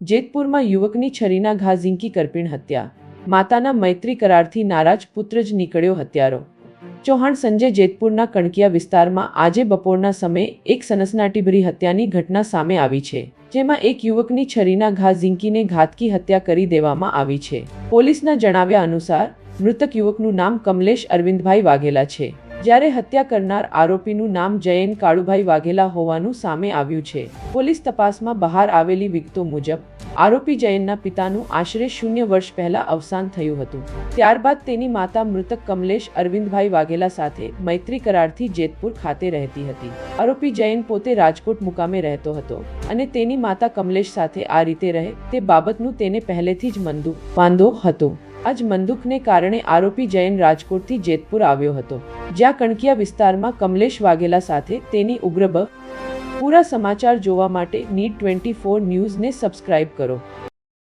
જેતપુરમાં યુવકની છરીના ઘા ઝીંકી કરપીણ હત્યા. માતાના મૈત્રી કરારથી નારાજ પુત્ર જ નીકળ્યો હત્યારો. ચૌહાણ સંજય જેતપુરના કણકિયા વિસ્તારમાં આજે બપોરના સમયે એક સનસનાટીભરી હત્યાની ઘટના સામે આવી છે, જેમાં એક યુવકની છરીના ઘા ઝીંકીને ઘાતકી હત્યા કરી દેવામાં આવી છે. પોલીસના જણાવ્યા અનુસાર મૃતક યુવકનું નામ કમલેશ અરવિંદભાઈ વાઘેલા છે, જ્યારે હત્યા કરનાર આરોપીનું નામ જયન કાળુભાઈ વાઘેલા હોવાનું સામે આવ્યું છે. પોલીસ તપાસમાં બહાર આવેલી વિગતો મુજબ આરોપી જયનના પિતાનું આશરે 0 વર્ષ પહેલા અવસાન થયું હતું. ત્યારબાદ તેની માતા મૃતક કમલેશ અરવિંદભાઈ વાઘેલા સાથે મૈત્રી કરારથી જેતપુર ખાતે રહેતી હતી. આરોપી જયન પોતે રાજકોટ મુકામે રહેતો હતો અને તેની માતા કમલેશ સાથે આ રીતે રહે તે બાબતનું તેને પહેલેથી જ વાંધો હતો. આ જ મંદુકને કારણે આરોપી જયન રાજકોટથી જેતપુર આવ્યો હતો, જ્યાં કણકિયા વિસ્તારમાં કમલેશ વાઘેલા સાથે તેની ઉગ્ર પૂરા સમાચાર જોવા માટે NEED 24 ન્યૂઝને સબસ્ક્રાઇબ કરો.